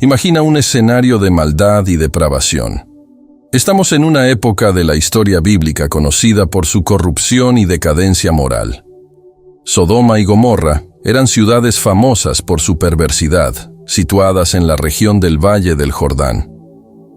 Imagina un escenario de maldad y depravación. Estamos en una época de la historia bíblica conocida por su corrupción y decadencia moral. Sodoma y Gomorra eran ciudades famosas por su perversidad, situadas en la región del Valle del Jordán.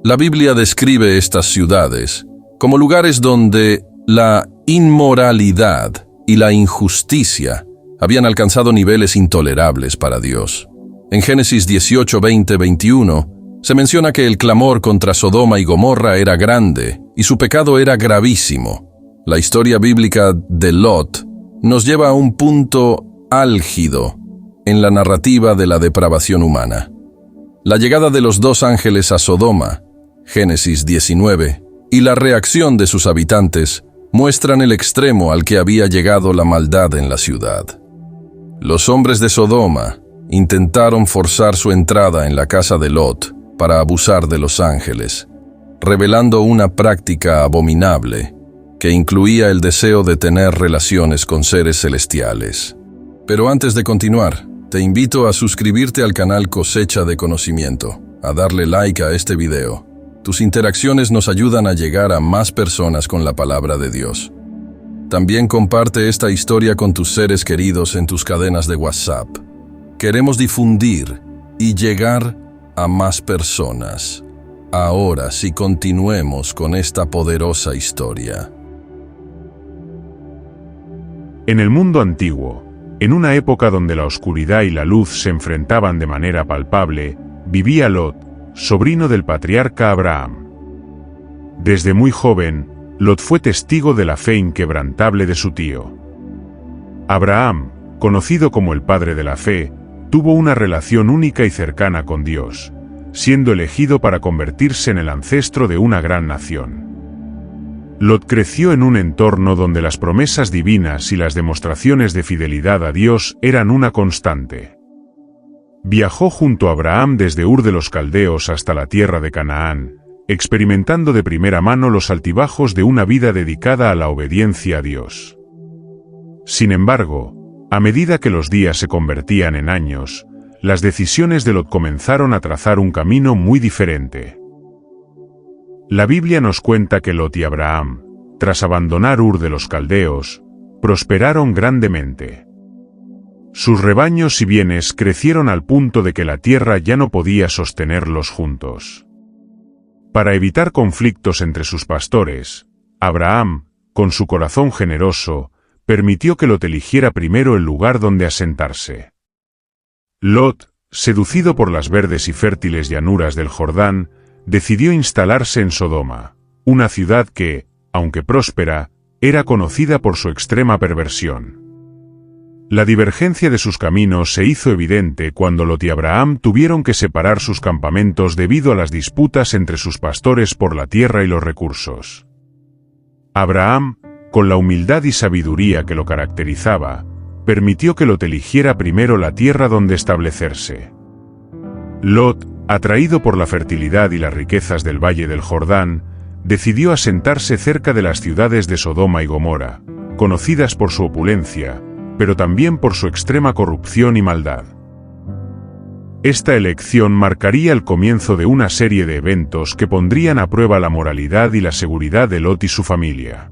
La Biblia describe estas ciudades como lugares donde la inmoralidad y la injusticia habían alcanzado niveles intolerables para Dios. En Génesis 18, 20, 21, se menciona que el clamor contra Sodoma y Gomorra era grande y su pecado era gravísimo. La historia bíblica de Lot nos lleva a un punto álgido en la narrativa de la depravación humana. La llegada de los dos ángeles a Sodoma, Génesis 19, y la reacción de sus habitantes muestran el extremo al que había llegado la maldad en la ciudad. Los hombres de Sodoma intentaron forzar su entrada en la casa de Lot para abusar de los ángeles, revelando una práctica abominable que incluía el deseo de tener relaciones con seres celestiales. Pero antes de continuar, te invito a suscribirte al canal Cosecha de Conocimiento, a darle like a este video. Tus interacciones nos ayudan a llegar a más personas con la palabra de Dios. También comparte esta historia con tus seres queridos en tus cadenas de WhatsApp. Queremos difundir y llegar a más personas. Ahora sí, continuemos con esta poderosa historia. En el mundo antiguo, en una época donde la oscuridad y la luz se enfrentaban de manera palpable, vivía Lot, sobrino del patriarca Abraham. Desde muy joven, Lot fue testigo de la fe inquebrantable de su tío. Abraham, conocido como el padre de la fe, tuvo una relación única y cercana con Dios, siendo elegido para convertirse en el ancestro de una gran nación. Lot creció en un entorno donde las promesas divinas y las demostraciones de fidelidad a Dios eran una constante. Viajó junto a Abraham desde Ur de los Caldeos hasta la tierra de Canaán, experimentando de primera mano los altibajos de una vida dedicada a la obediencia a Dios. Sin embargo, a medida que los días se convertían en años, las decisiones de Lot comenzaron a trazar un camino muy diferente. La Biblia nos cuenta que Lot y Abraham, tras abandonar Ur de los Caldeos, prosperaron grandemente. Sus rebaños y bienes crecieron al punto de que la tierra ya no podía sostenerlos juntos. Para evitar conflictos entre sus pastores, Abraham, con su corazón generoso, permitió que Lot eligiera primero el lugar donde asentarse. Lot, seducido por las verdes y fértiles llanuras del Jordán, decidió instalarse en Sodoma, una ciudad que, aunque próspera, era conocida por su extrema perversión. La divergencia de sus caminos se hizo evidente cuando Lot y Abraham tuvieron que separar sus campamentos debido a las disputas entre sus pastores por la tierra y los recursos. Abraham, con la humildad y sabiduría que lo caracterizaba, permitió que Lot eligiera primero la tierra donde establecerse. Lot, atraído por la fertilidad y las riquezas del Valle del Jordán, decidió asentarse cerca de las ciudades de Sodoma y Gomorra, conocidas por su opulencia, pero también por su extrema corrupción y maldad. Esta elección marcaría el comienzo de una serie de eventos que pondrían a prueba la moralidad y la seguridad de Lot y su familia.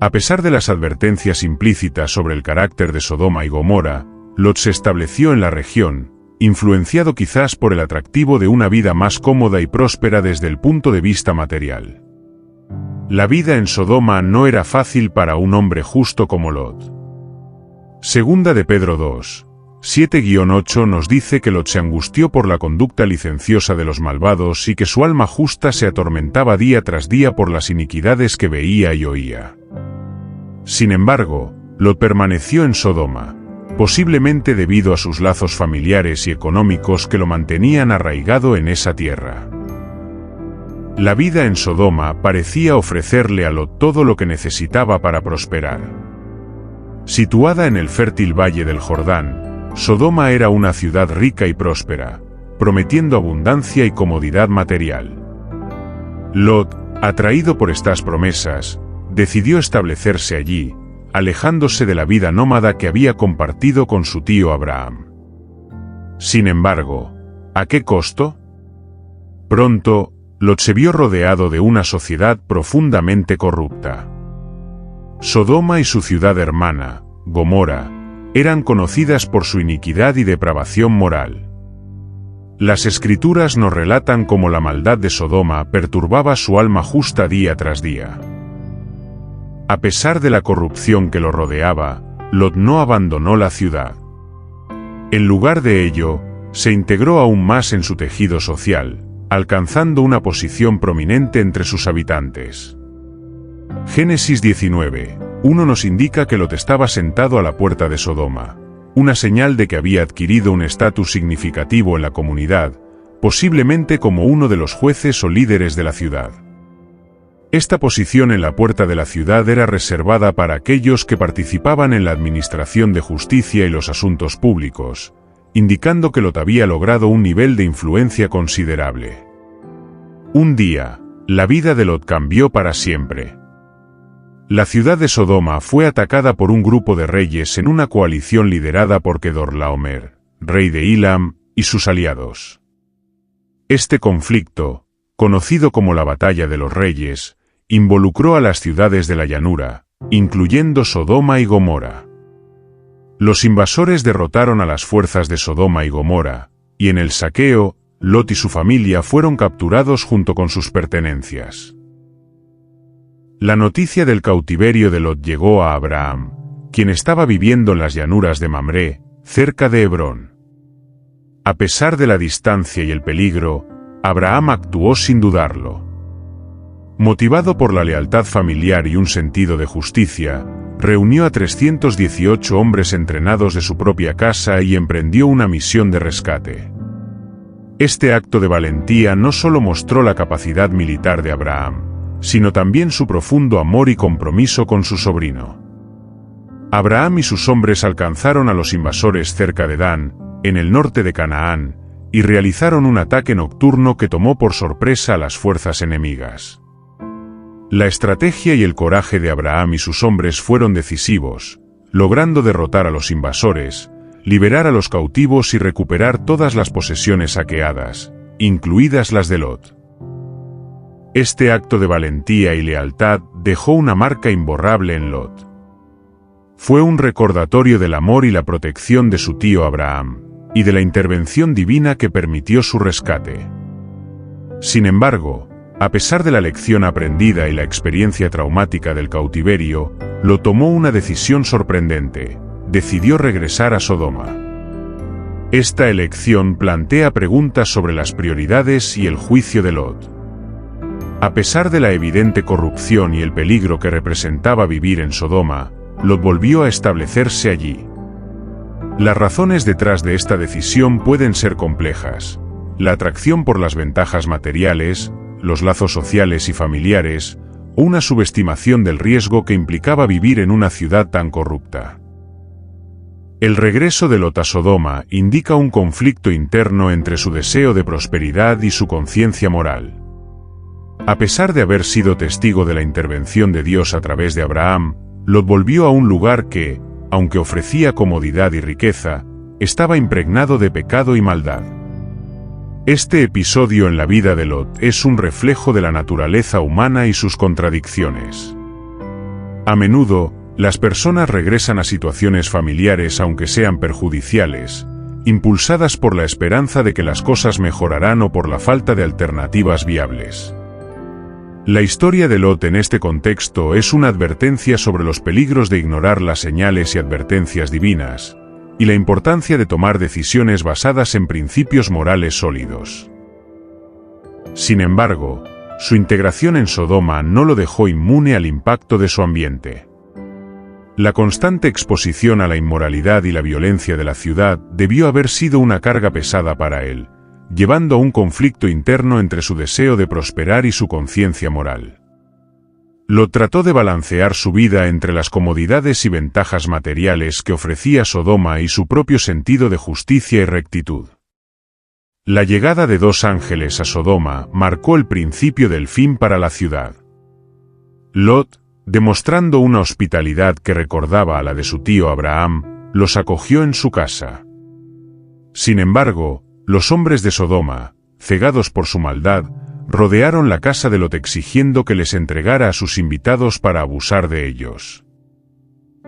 A pesar de las advertencias implícitas sobre el carácter de Sodoma y Gomorra, Lot se estableció en la región, influenciado quizás por el atractivo de una vida más cómoda y próspera desde el punto de vista material. La vida en Sodoma no era fácil para un hombre justo como Lot. Segunda de Pedro 2, 7-8 nos dice que Lot se angustió por la conducta licenciosa de los malvados y que su alma justa se atormentaba día tras día por las iniquidades que veía y oía. Sin embargo, Lot permaneció en Sodoma, posiblemente debido a sus lazos familiares y económicos que lo mantenían arraigado en esa tierra. La vida en Sodoma parecía ofrecerle a Lot todo lo que necesitaba para prosperar. Situada en el fértil Valle del Jordán, Sodoma era una ciudad rica y próspera, prometiendo abundancia y comodidad material. Lot, atraído por estas promesas, decidió establecerse allí, alejándose de la vida nómada que había compartido con su tío Abraham. Sin embargo, ¿A qué costo? Pronto, Lot se vio rodeado de una sociedad profundamente corrupta. Sodoma y su ciudad hermana, Gomorra, eran conocidas por su iniquidad y depravación moral. Las Escrituras nos relatan cómo la maldad de Sodoma perturbaba su alma justa día tras día. A pesar de la corrupción que lo rodeaba, Lot no abandonó la ciudad. En lugar de ello, se integró aún más en su tejido social, alcanzando una posición prominente entre sus habitantes. Génesis 19:1 nos indica que Lot estaba sentado a la puerta de Sodoma, una señal de que había adquirido un estatus significativo en la comunidad, posiblemente como uno de los jueces o líderes de la ciudad. Esta posición en la puerta de la ciudad era reservada para aquellos que participaban en la administración de justicia y los asuntos públicos, indicando que Lot había logrado un nivel de influencia considerable. Un día, la vida de Lot cambió para siempre. La ciudad de Sodoma fue atacada por un grupo de reyes en una coalición liderada por Kedorlaomer, rey de Elam, y sus aliados. Este conflicto, conocido como la Batalla de los Reyes, involucró a las ciudades de la llanura, incluyendo Sodoma y Gomorra. Los invasores derrotaron a las fuerzas de Sodoma y Gomorra, y en el saqueo, Lot y su familia fueron capturados junto con sus pertenencias. La noticia del cautiverio de Lot llegó a Abraham, quien estaba viviendo en las llanuras de Mamré, cerca de Hebrón. A pesar de la distancia y el peligro, Abraham actuó sin dudarlo. Motivado por la lealtad familiar y un sentido de justicia, reunió a 318 hombres entrenados de su propia casa y emprendió una misión de rescate. Este acto de valentía no solo mostró la capacidad militar de Abraham, sino también su profundo amor y compromiso con su sobrino. Abraham y sus hombres alcanzaron a los invasores cerca de Dan, en el norte de Canaán, y realizaron un ataque nocturno que tomó por sorpresa a las fuerzas enemigas. La estrategia y el coraje de Abraham y sus hombres fueron decisivos, logrando derrotar a los invasores, liberar a los cautivos y recuperar todas las posesiones saqueadas, incluidas las de Lot. Este acto de valentía y lealtad dejó una marca imborrable en Lot. Fue un recordatorio del amor y la protección de su tío Abraham, y de la intervención divina que permitió su rescate. Sin embargo, a pesar de la lección aprendida y la experiencia traumática del cautiverio, Lot tomó una decisión sorprendente: decidió regresar a Sodoma. Esta elección plantea preguntas sobre las prioridades y el juicio de Lot. A pesar de la evidente corrupción y el peligro que representaba vivir en Sodoma, Lot volvió a establecerse allí. Las razones detrás de esta decisión pueden ser complejas: la atracción por las ventajas materiales, los lazos sociales y familiares, o una subestimación del riesgo que implicaba vivir en una ciudad tan corrupta. El regreso de Lot a Sodoma indica un conflicto interno entre su deseo de prosperidad y su conciencia moral. A pesar de haber sido testigo de la intervención de Dios a través de Abraham, Lot volvió a un lugar que, aunque ofrecía comodidad y riqueza, estaba impregnado de pecado y maldad. Este episodio en la vida de Lot es un reflejo de la naturaleza humana y sus contradicciones. A menudo, las personas regresan a situaciones familiares aunque sean perjudiciales, impulsadas por la esperanza de que las cosas mejorarán o por la falta de alternativas viables. La historia de Lot en este contexto es una advertencia sobre los peligros de ignorar las señales y advertencias divinas, y la importancia de tomar decisiones basadas en principios morales sólidos. Sin embargo, su integración en Sodoma no lo dejó inmune al impacto de su ambiente. La constante exposición a la inmoralidad y la violencia de la ciudad debió haber sido una carga pesada para él, llevando a un conflicto interno entre su deseo de prosperar y su conciencia moral. Lot trató de balancear su vida entre las comodidades y ventajas materiales que ofrecía Sodoma y su propio sentido de justicia y rectitud. La llegada de dos ángeles a Sodoma marcó el principio del fin para la ciudad. Lot, demostrando una hospitalidad que recordaba a la de su tío Abraham, los acogió en su casa. Sin embargo, los hombres de Sodoma, cegados por su maldad, rodearon la casa de Lot exigiendo que les entregara a sus invitados para abusar de ellos.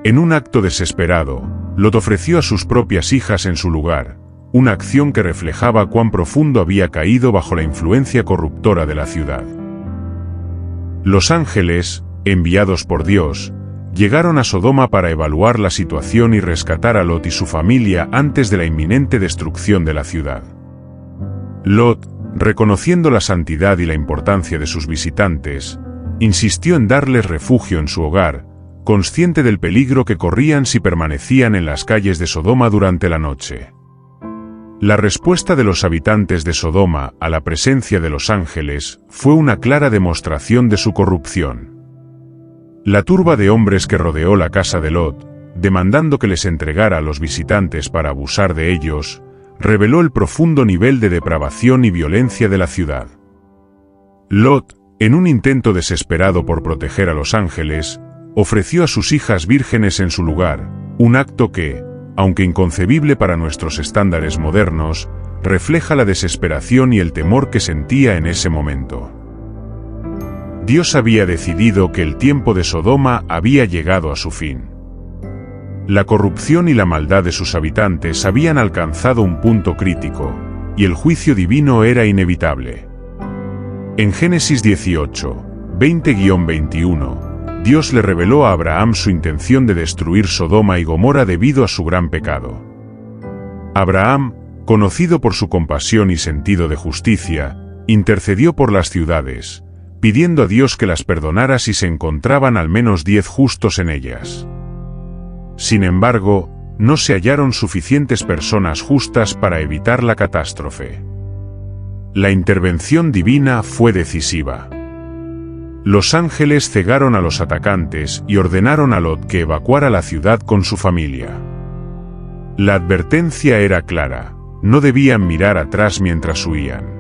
En un acto desesperado, Lot ofreció a sus propias hijas en su lugar, una acción que reflejaba cuán profundo había caído bajo la influencia corruptora de la ciudad. Los ángeles, enviados por Dios, llegaron a Sodoma para evaluar la situación y rescatar a Lot y su familia antes de la inminente destrucción de la ciudad. Lot, reconociendo la santidad y la importancia de sus visitantes, insistió en darles refugio en su hogar, consciente del peligro que corrían si permanecían en las calles de Sodoma durante la noche. La respuesta de los habitantes de Sodoma a la presencia de los ángeles fue una clara demostración de su corrupción. La turba de hombres que rodeó la casa de Lot, demandando que les entregara a los visitantes para abusar de ellos, reveló el profundo nivel de depravación y violencia de la ciudad. Lot, en un intento desesperado por proteger a los ángeles, ofreció a sus hijas vírgenes en su lugar, un acto que, aunque inconcebible para nuestros estándares modernos, refleja la desesperación y el temor que sentía en ese momento. Dios había decidido que el tiempo de Sodoma había llegado a su fin. La corrupción y la maldad de sus habitantes habían alcanzado un punto crítico, y el juicio divino era inevitable. En Génesis 18, 20-21, Dios le reveló a Abraham su intención de destruir Sodoma y Gomorra debido a su gran pecado. Abraham, conocido por su compasión y sentido de justicia, intercedió por las ciudades, pidiendo a Dios que las perdonara si se encontraban al menos 10 justos en ellas. Sin embargo, no se hallaron suficientes personas justas para evitar la catástrofe. La intervención divina fue decisiva. Los ángeles cegaron a los atacantes y ordenaron a Lot que evacuara la ciudad con su familia. La advertencia era clara: no debían mirar atrás mientras huían.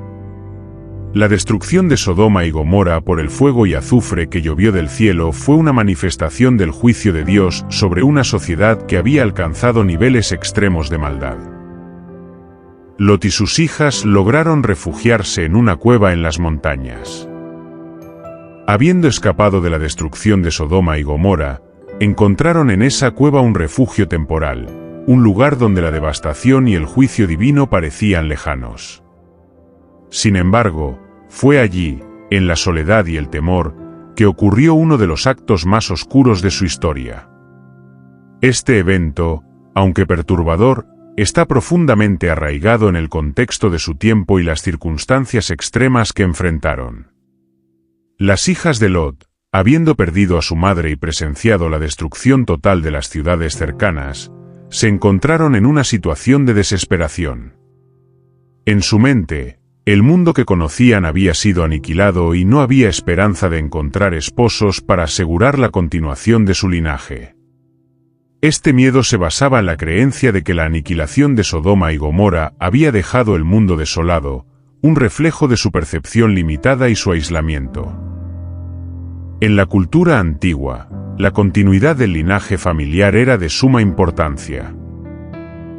La destrucción de Sodoma y Gomorra por el fuego y azufre que llovió del cielo fue una manifestación del juicio de Dios sobre una sociedad que había alcanzado niveles extremos de maldad. Lot y sus hijas lograron refugiarse en una cueva en las montañas. Habiendo escapado de la destrucción de Sodoma y Gomorra, encontraron en esa cueva un refugio temporal, un lugar donde la devastación y el juicio divino parecían lejanos. Sin embargo, fue allí, en la soledad y el temor, que ocurrió uno de los actos más oscuros de su historia. Este evento, aunque perturbador, está profundamente arraigado en el contexto de su tiempo y las circunstancias extremas que enfrentaron. Las hijas de Lot, habiendo perdido a su madre y presenciado la destrucción total de las ciudades cercanas, se encontraron en una situación de desesperación. En su mente, el mundo que conocían había sido aniquilado y no había esperanza de encontrar esposos para asegurar la continuación de su linaje. Este miedo se basaba en la creencia de que la aniquilación de Sodoma y Gomorra había dejado el mundo desolado, un reflejo de su percepción limitada y su aislamiento. En la cultura antigua, la continuidad del linaje familiar era de suma importancia.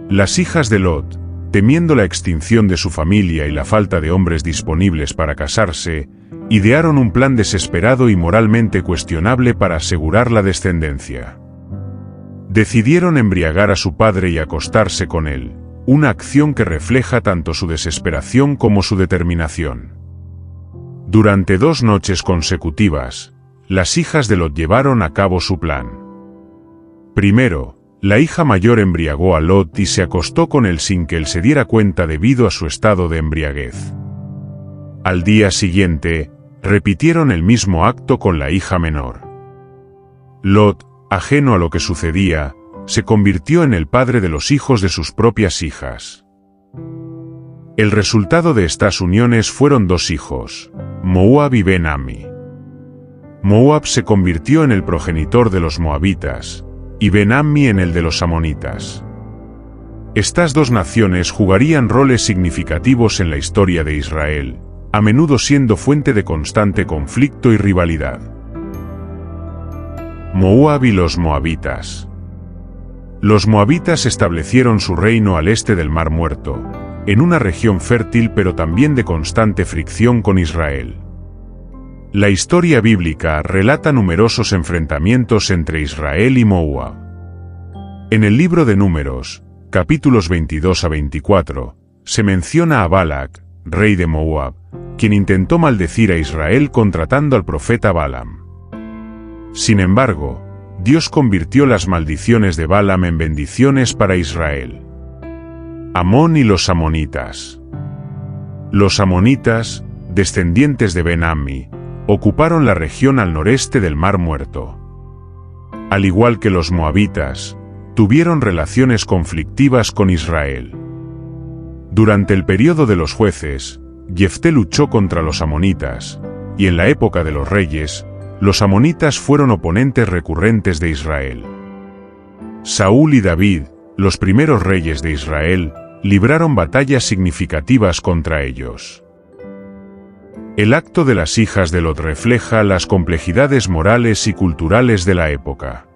Las hijas de Lot, temiendo la extinción de su familia y la falta de hombres disponibles para casarse, idearon un plan desesperado y moralmente cuestionable para asegurar la descendencia. Decidieron embriagar a su padre y acostarse con él, una acción que refleja tanto su desesperación como su determinación. Durante 2 noches consecutivas, las hijas de Lot llevaron a cabo su plan. Primero, la hija mayor embriagó a Lot y se acostó con él sin que él se diera cuenta debido a su estado de embriaguez. Al día siguiente, repitieron el mismo acto con la hija menor. Lot, ajeno a lo que sucedía, se convirtió en el padre de los hijos de sus propias hijas. El resultado de estas uniones fueron 2 hijos, Moab y Ben-Ammi. Moab se convirtió en el progenitor de los moabitas, y Ben-Ammi en el de los amonitas. Estas 2 naciones jugarían roles significativos en la historia de Israel, a menudo siendo fuente de constante conflicto y rivalidad. Moab y los moabitas. Los moabitas establecieron su reino al este del Mar Muerto, en una región fértil pero también de constante fricción con Israel. La historia bíblica relata numerosos enfrentamientos entre Israel y Moab. En el libro de Números, capítulos 22 a 24, se menciona a Balac, rey de Moab, quien intentó maldecir a Israel contratando al profeta Balaam. Sin embargo, Dios convirtió las maldiciones de Balaam en bendiciones para Israel. Amón y los amonitas. Los amonitas, descendientes de Ben-Ammi, ocuparon la región al noreste del Mar Muerto. Al igual que los moabitas, tuvieron relaciones conflictivas con Israel. Durante el período de los jueces, Jefté luchó contra los amonitas, y en la época de los reyes, los amonitas fueron oponentes recurrentes de Israel. Saúl y David, los primeros reyes de Israel, libraron batallas significativas contra ellos. El acto de las hijas de Lot refleja las complejidades morales y culturales de la época.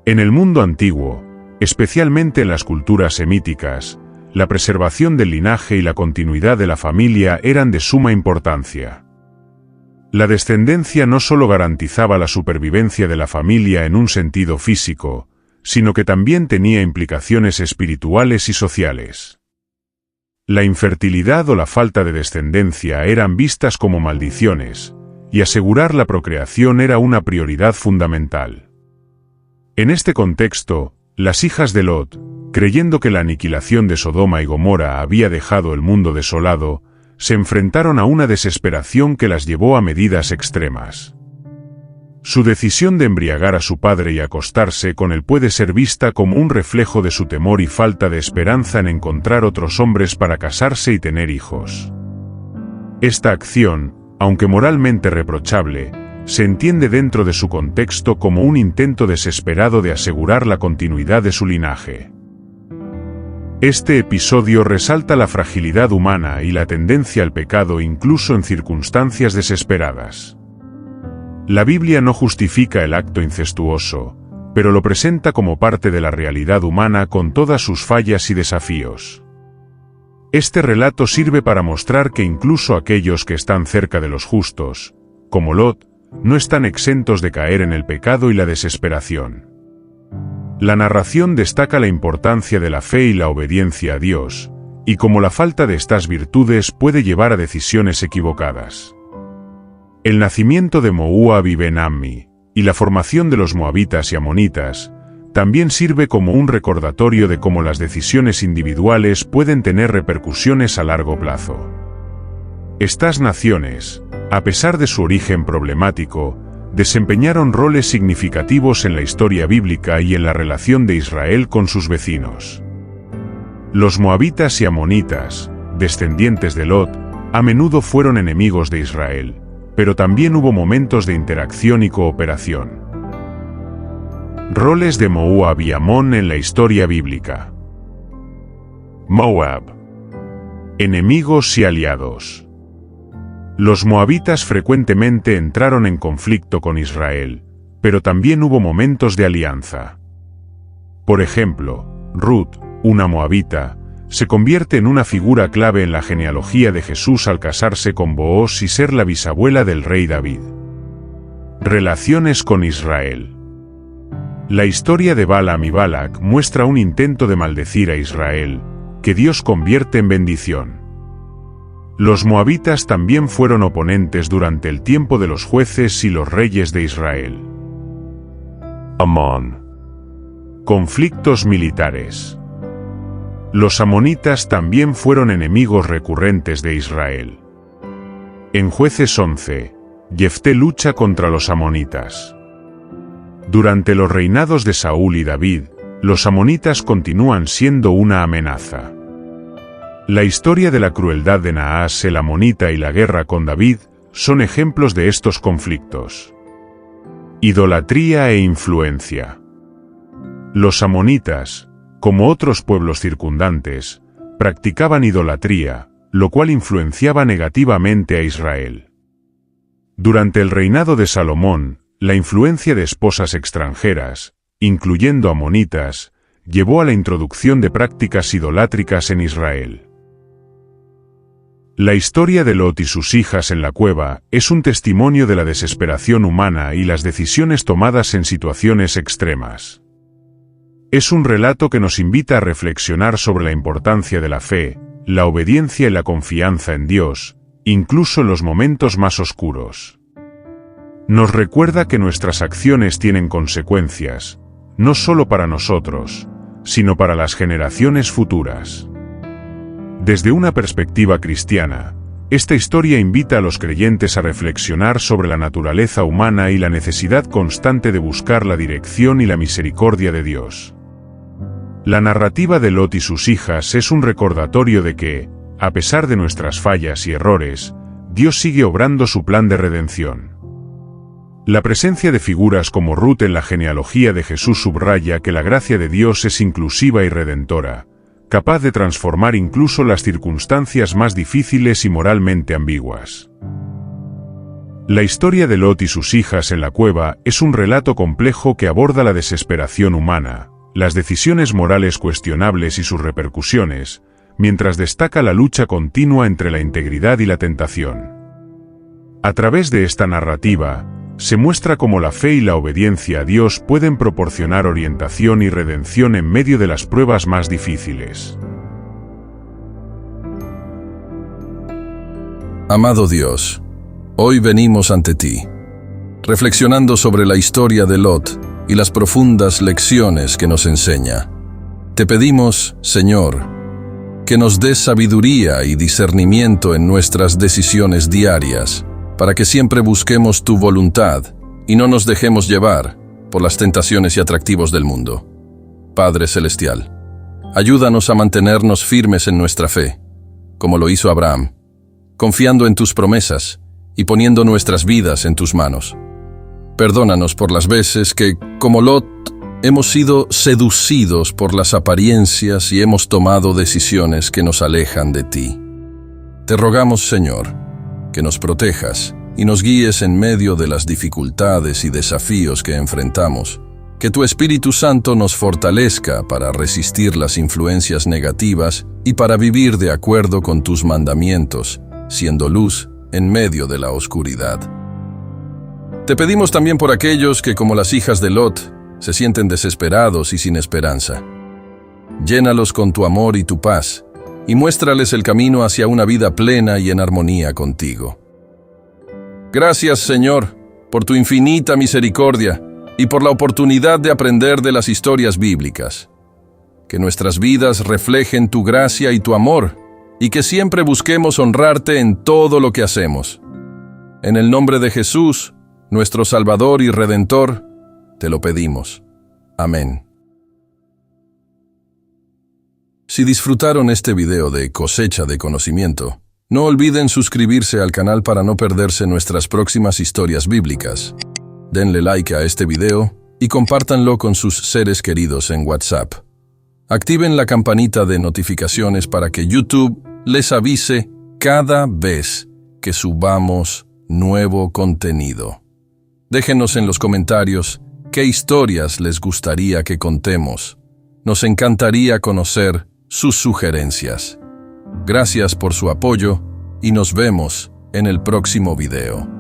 En el mundo antiguo, especialmente en las culturas semíticas, la preservación del linaje y la continuidad de la familia eran de suma importancia. La descendencia no solo garantizaba la supervivencia de la familia en un sentido físico, sino que también tenía implicaciones espirituales y sociales. La infertilidad o la falta de descendencia eran vistas como maldiciones, y asegurar la procreación era una prioridad fundamental. En este contexto, las hijas de Lot, creyendo que la aniquilación de Sodoma y Gomorra había dejado el mundo desolado, se enfrentaron a una desesperación que las llevó a medidas extremas. Su decisión de embriagar a su padre y acostarse con él puede ser vista como un reflejo de su temor y falta de esperanza en encontrar otros hombres para casarse y tener hijos. Esta acción, aunque moralmente reprochable, se entiende dentro de su contexto como un intento desesperado de asegurar la continuidad de su linaje. Este episodio resalta la fragilidad humana y la tendencia al pecado incluso en circunstancias desesperadas. La Biblia no justifica el acto incestuoso, pero lo presenta como parte de la realidad humana con todas sus fallas y desafíos. Este relato sirve para mostrar que incluso aquellos que están cerca de los justos, como Lot, no están exentos de caer en el pecado y la desesperación. La narración destaca la importancia de la fe y la obediencia a Dios, y cómo la falta de estas virtudes puede llevar a decisiones equivocadas. El nacimiento de Moab y Ben-Ammi, y la formación de los moabitas y amonitas, también sirve como un recordatorio de cómo las decisiones individuales pueden tener repercusiones a largo plazo. Estas naciones, a pesar de su origen problemático, desempeñaron roles significativos en la historia bíblica y en la relación de Israel con sus vecinos. Los moabitas y amonitas, descendientes de Lot, a menudo fueron enemigos de Israel, pero también hubo momentos de interacción y cooperación. Roles de Moab y Amón en la historia bíblica. Moab. Enemigos y aliados. Los moabitas frecuentemente entraron en conflicto con Israel, pero también hubo momentos de alianza. Por ejemplo, Ruth, una moabita, se convierte en una figura clave en la genealogía de Jesús al casarse con Booz y ser la bisabuela del rey David. Relaciones con Israel. La historia de Balaam y Balac muestra un intento de maldecir a Israel, que Dios convierte en bendición. Los moabitas también fueron oponentes durante el tiempo de los jueces y los reyes de Israel. Amón. Conflictos militares. Los amonitas también fueron enemigos recurrentes de Israel. En Jueces 11, Jefté lucha contra los amonitas. Durante los reinados de Saúl y David, los amonitas continúan siendo una amenaza. La historia de la crueldad de Naas el amonita y la guerra con David son ejemplos de estos conflictos. Idolatría e influencia. Los amonitas, como otros pueblos circundantes, practicaban idolatría, lo cual influenciaba negativamente a Israel. Durante el reinado de Salomón, la influencia de esposas extranjeras, incluyendo amonitas, llevó a la introducción de prácticas idolátricas en Israel. La historia de Lot y sus hijas en la cueva es un testimonio de la desesperación humana y las decisiones tomadas en situaciones extremas. Es un relato que nos invita a reflexionar sobre la importancia de la fe, la obediencia y la confianza en Dios, incluso en los momentos más oscuros. Nos recuerda que nuestras acciones tienen consecuencias, no solo para nosotros, sino para las generaciones futuras. Desde una perspectiva cristiana, esta historia invita a los creyentes a reflexionar sobre la naturaleza humana y la necesidad constante de buscar la dirección y la misericordia de Dios. La narrativa de Lot y sus hijas es un recordatorio de que, a pesar de nuestras fallas y errores, Dios sigue obrando su plan de redención. La presencia de figuras como Ruth en la genealogía de Jesús subraya que la gracia de Dios es inclusiva y redentora, capaz de transformar incluso las circunstancias más difíciles y moralmente ambiguas. La historia de Lot y sus hijas en la cueva es un relato complejo que aborda la desesperación humana, las decisiones morales cuestionables y sus repercusiones, mientras destaca la lucha continua entre la integridad y la tentación. A través de esta narrativa, se muestra cómo la fe y la obediencia a Dios pueden proporcionar orientación y redención en medio de las pruebas más difíciles. Amado Dios, hoy venimos ante ti, reflexionando sobre la historia de Lot y las profundas lecciones que nos enseña. Te pedimos, Señor, que nos des sabiduría y discernimiento en nuestras decisiones diarias, para que siempre busquemos tu voluntad y no nos dejemos llevar por las tentaciones y atractivos del mundo. Padre Celestial, ayúdanos a mantenernos firmes en nuestra fe, como lo hizo Abraham, confiando en tus promesas y poniendo nuestras vidas en tus manos. Perdónanos por las veces que, como Lot, hemos sido seducidos por las apariencias y hemos tomado decisiones que nos alejan de ti. Te rogamos, Señor, que nos protejas y nos guíes en medio de las dificultades y desafíos que enfrentamos, que tu Espíritu Santo nos fortalezca para resistir las influencias negativas y para vivir de acuerdo con tus mandamientos, siendo luz en medio de la oscuridad. Te pedimos también por aquellos que, como las hijas de Lot, se sienten desesperados y sin esperanza. Llénalos con tu amor y tu paz, y muéstrales el camino hacia una vida plena y en armonía contigo. Gracias, Señor, por tu infinita misericordia y por la oportunidad de aprender de las historias bíblicas. Que nuestras vidas reflejen tu gracia y tu amor, y que siempre busquemos honrarte en todo lo que hacemos. En el nombre de Jesús, nuestro Salvador y Redentor, te lo pedimos. Amén. Si disfrutaron este video de Cosecha de Conocimiento, no olviden suscribirse al canal para no perderse nuestras próximas historias bíblicas. Denle like a este video y compártanlo con sus seres queridos en WhatsApp. Activen la campanita de notificaciones para que YouTube les avise cada vez que subamos nuevo contenido. Déjenos en los comentarios qué historias les gustaría que contemos. Nos encantaría conocer sus sugerencias. Gracias por su apoyo y nos vemos en el próximo video.